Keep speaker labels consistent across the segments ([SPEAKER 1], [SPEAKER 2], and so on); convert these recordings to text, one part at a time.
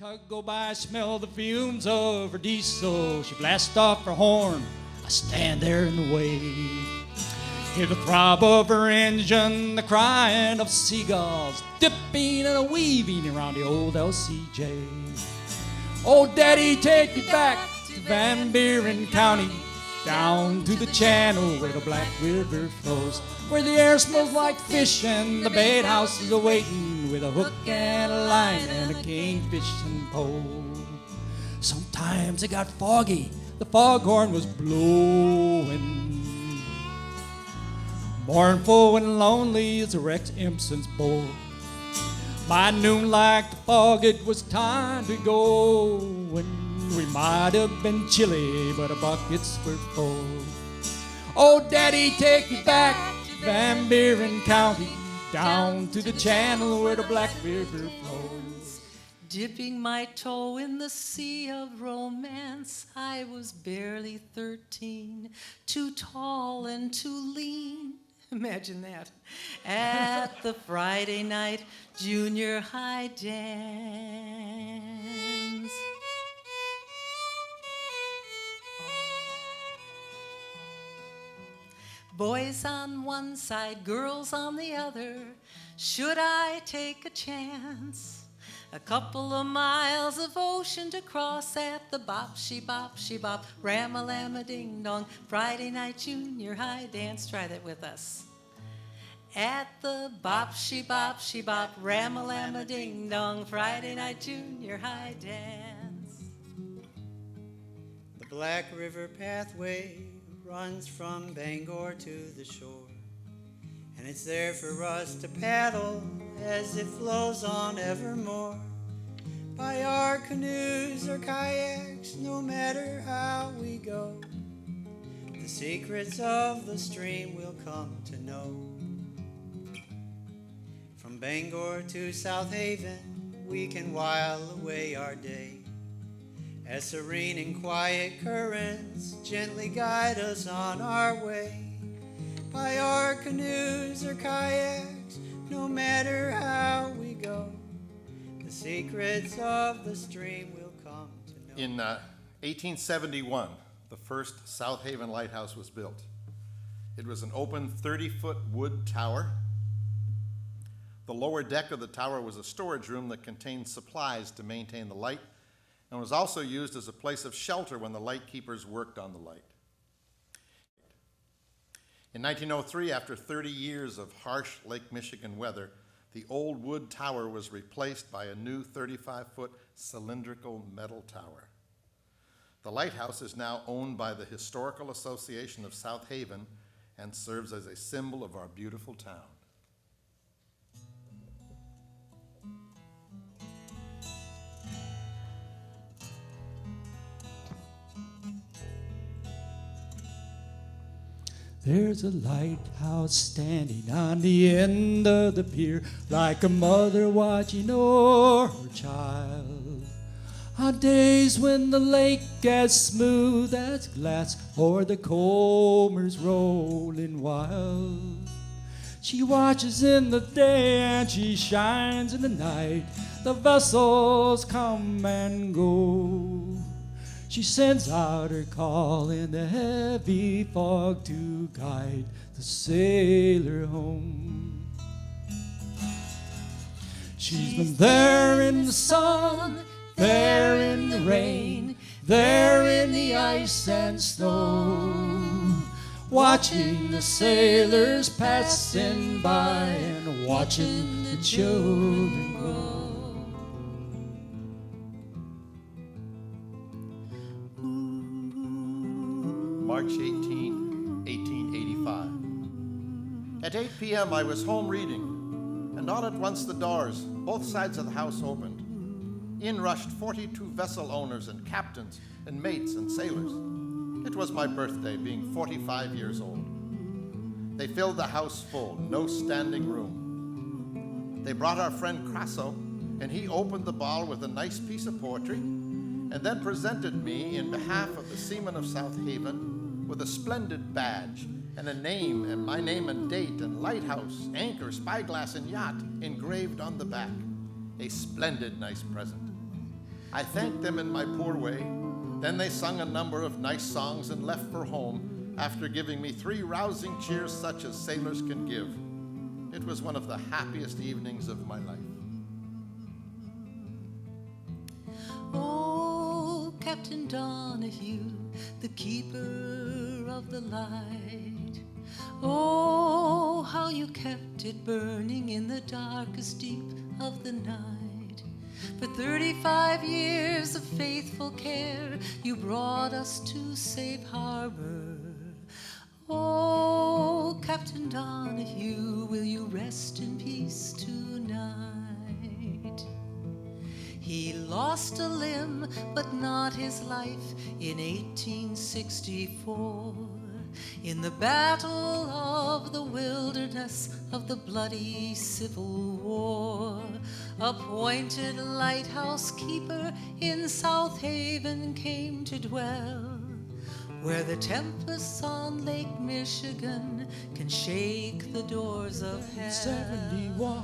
[SPEAKER 1] tug go by, smell the fumes of her diesel. She blasts off her horn. I stand there in the way. Hear the throb of her engine, the crying of seagulls, dipping and a weaving around the old LCJ. Oh, Daddy, take me back to Van Buren County, down to the channel where the Black River flows, where the air smells like fish and the bait house is awaiting with a hook and a line and a kingfishing pole. Sometimes it got foggy, the foghorn was blowing, mournful and lonely as a Rex Impson's bowl. By noon, like the fog, it was time to go, and we might have been chilly, but our buckets were full. Oh, Daddy, take me back to Van Buren County, down to the channel where the Black River flows.
[SPEAKER 2] Dipping my toe in the sea of romance, I was barely 13, too tall and too lean. Imagine that. At the Friday night junior high dance. Boys on one side, girls on the other. Should I take a chance? A couple of miles of ocean to cross at the bop-she-bop-she-bop, ram-a-lam-a-ding-dong, Friday night junior high dance. Try that with us. At the bop-she-bop-she-bop, ram-a-lam-a-ding-dong, Friday night junior high dance.
[SPEAKER 3] The Black River pathway runs from Bangor to the shore, and it's there for us to paddle as it flows on evermore. By our canoes or kayaks, no matter how we go, the secrets of the stream we'll come to know. From Bangor to South Haven, we can while away our day, as serene and quiet currents gently guide us on our way. By our canoes or kayaks, no matter how we go, the secrets of the stream will come to know.
[SPEAKER 4] In 1871, the first South Haven lighthouse was built. It was an open 30-foot wood tower. The lower deck of the tower was a storage room that contained supplies to maintain the light, and was also used as a place of shelter when the lightkeepers worked on the light. In 1903, after 30 years of harsh Lake Michigan weather, the old wood tower was replaced by a new 35-foot cylindrical metal tower. The lighthouse is now owned by the Historical Association of South Haven and serves as a symbol of our beautiful town.
[SPEAKER 1] There's a lighthouse standing on the end of the pier, like a mother watching o'er her child. On days when the lake as smooth as glass, or the combers rolling wild. She watches in the day and she shines in the night. The vessels come and go. She sends out her call in the heavy fog to guide the sailor home. She's been there in the sun, there in the rain, there in the ice and snow, watching the sailors passing by and watching the children grow.
[SPEAKER 4] March 18, 1885. At 8 p.m. I was home reading, and all at once the doors, both sides of the house opened. In rushed 42 vessel owners and captains and mates and sailors. It was my birthday, being 45 years old. They filled the house full, no standing room. They brought our friend Crasso, and he opened the ball with a nice piece of poetry, and then presented me, in behalf of the seamen of South Haven, with a splendid badge and a name and my name and date and lighthouse, anchor, spyglass, and yacht engraved on the back. A splendid, nice present. I thanked them in my poor way. Then they sung a number of nice songs and left for home after giving me 3 rousing cheers such as sailors can give. It was one of the happiest evenings of my life.
[SPEAKER 2] Oh, Captain Donahue, the keeper of the light. Oh, how you kept it burning in the darkest deep of the night. For 35 years of faithful care, you brought us to safe harbor. Oh, Captain Donahue, will you rest in peace tonight? He lost a limb, but not his life, in 1864. In the battle of the wilderness of the bloody Civil War, appointed lighthouse keeper in South Haven came to dwell, where the tempests on Lake Michigan can shake the doors of hell.
[SPEAKER 1] 71,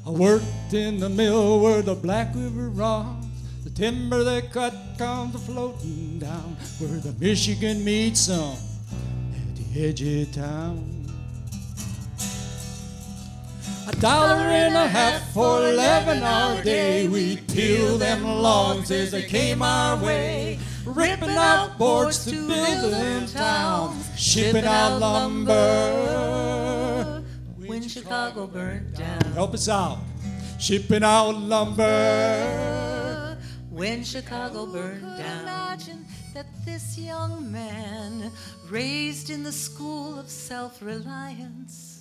[SPEAKER 1] I worked in the mill where the Black River runs. The timber they cut comes floating down, where the Michigan meets some at the edge of town. $1.50 for 11-hour day. We'd peel them logs as they came our way, ripping out boards to build them towns, shipping out lumber
[SPEAKER 2] when Chicago burned down.
[SPEAKER 1] Help us out. Shipping out lumber
[SPEAKER 2] when Chicago burned down. Imagine that this young man, raised in the school of self-reliance,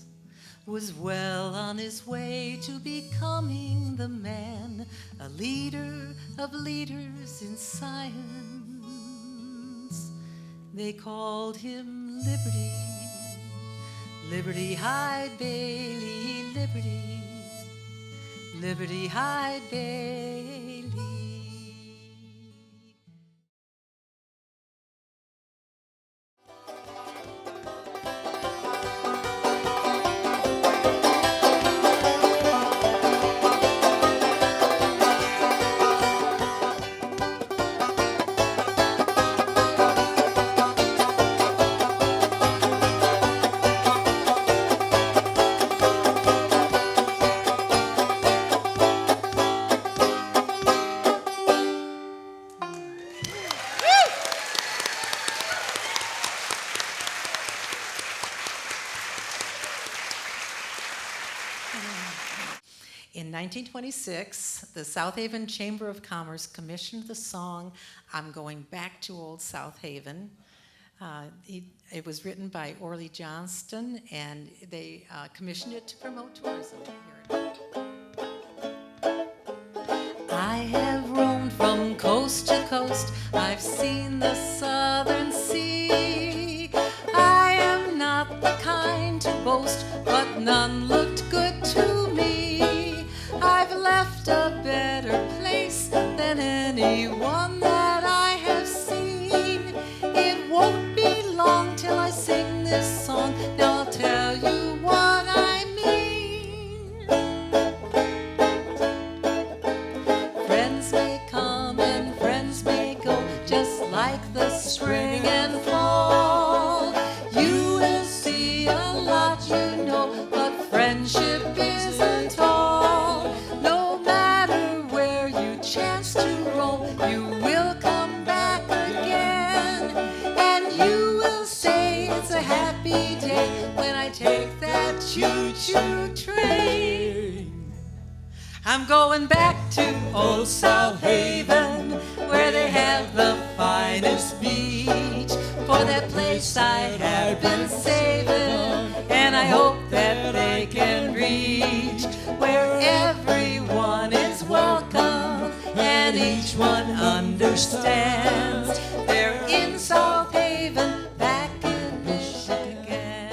[SPEAKER 2] was well on his way to becoming the man, a leader of leaders in science. They called him Liberty, Liberty Hyde Bailey, Liberty, Liberty Hyde Bailey. In 1926, the South Haven Chamber of Commerce commissioned the song, "I'm Going Back to Old South Haven." It was written by Orley Johnston, and they commissioned it to promote tourism here. I have roamed from coast to coast, I've seen the southern sea. I am not the kind to boast, but none looked good to me. I've left a better place than anyone that I have seen. It won't be long till I sing this song, now I'll tell you what I mean. Friends may come and friends may go, just like the spring and fall. You will see a lot, you know, but friendship isn't all. No matter where you chance to roam, you will come back again, and you will say it's a happy day when I take that choo-choo train. I'm going back to old South Haven, where they have the finest beach. For that place I have been saving, and I hope that they can reach, where everyone is welcome and each one understands they're in South Haven, back in Michigan.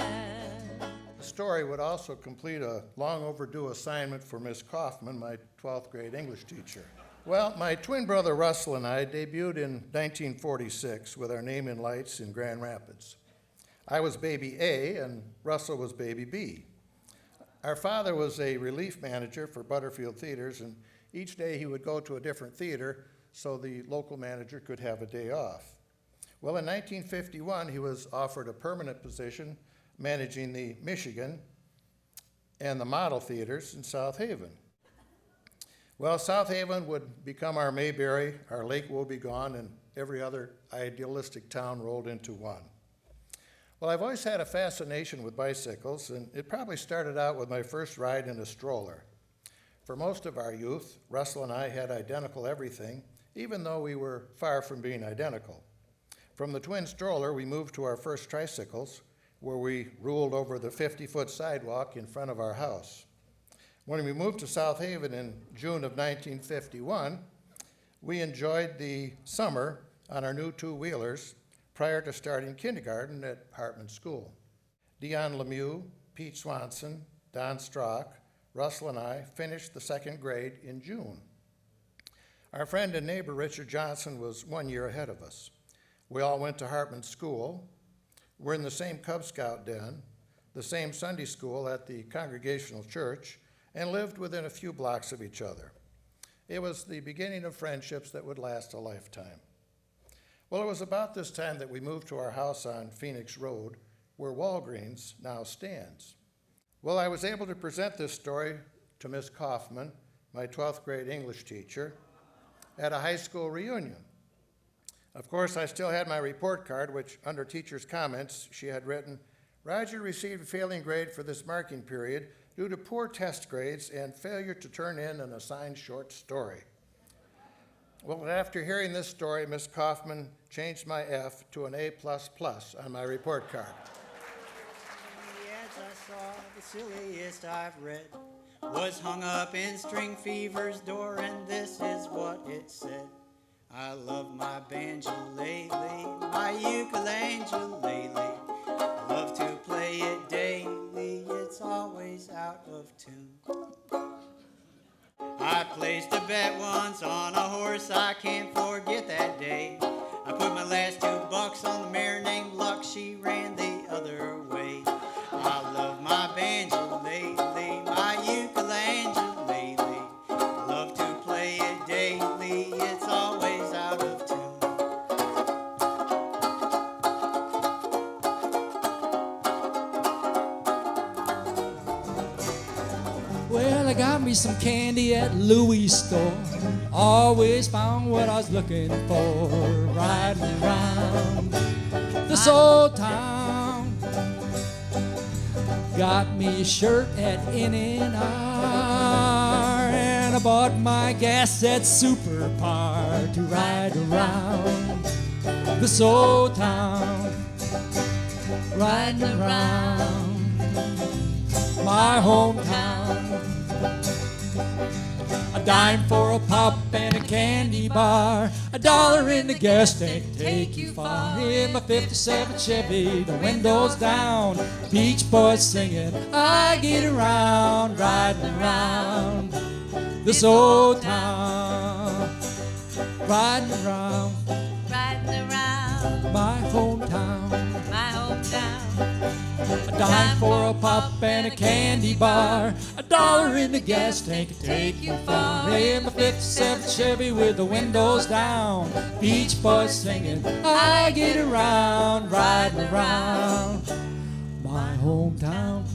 [SPEAKER 4] The story would also complete a long overdue assignment for Miss Kaufman, my 12th grade English teacher. Well, my twin brother Russell and I debuted in 1946 with our name in lights in Grand Rapids. I was baby A and Russell was baby B. Our father was a relief manager for Butterfield Theaters, and each day he would go to a different theater so the local manager could have a day off. Well, in 1951, he was offered a permanent position managing the Michigan and the model theaters in South Haven. Well, South Haven would become our Mayberry, our Lake Woebegone, and every other idealistic town rolled into one. Well, I've always had a fascination with bicycles, and it probably started out with my first ride in a stroller. For most of our youth, Russell and I had identical everything, even though we were far from being identical. From the twin stroller, we moved to our first tricycles, where we ruled over the 50-foot sidewalk in front of our house. When we moved to South Haven in June of 1951, we enjoyed the summer on our new two-wheelers prior to starting kindergarten at Hartman School. Dion Lemieux, Pete Swanson, Don Strock, Russell and I finished the second grade in June. Our friend and neighbor Richard Johnson was 1 year ahead of us. We all went to Hartman School. We're in the same Cub Scout den, the same Sunday school at the Congregational Church, and lived within a few blocks of each other. It was the beginning of friendships that would last a lifetime. Well, it was about this time that we moved to our house on Phoenix Road, where Walgreens now stands. Well, I was able to present this story to Miss Kaufman, my 12th grade English teacher, at a high school reunion. Of course, I still had my report card, which under teacher's comments, she had written, "Roger received a failing grade for this marking period due to poor test grades and failure to turn in an assigned short story." Well, after hearing this story, Miss Kaufman changed my F to an A++ on my report card.
[SPEAKER 3] The ads I saw, the silliest I've read, was hung up in String Fever's door, and this is what it said. I love my banjo lately, my ukulele. I love to play it daily, it's always out of tune. I placed a bet once on a horse, I can't forget that day. I put my last $2 on the mare named Luck, she ran the other way. I love my banjo lately, my ukulele. I love to play it daily, it's always out of tune.
[SPEAKER 1] Well, I got me some candy at Louis' store. Always found what I was looking for. Riding around this old town. Got me a shirt at N&R, and I bought my gas at Super Par to ride around this old town. Riding around my hometown. A dime for a pop and a candy bar, $1 in the gas tank to take you far. In my 57 Chevy, the windows down, Beach Boys singing, I get around, riding around this old town. Riding around my hometown. A dime for a pop and a candy bar, $1 in the gas tank to take you far. In my 57 Chevy with the windows down, Beach Boys singing, I get around, riding around my hometown.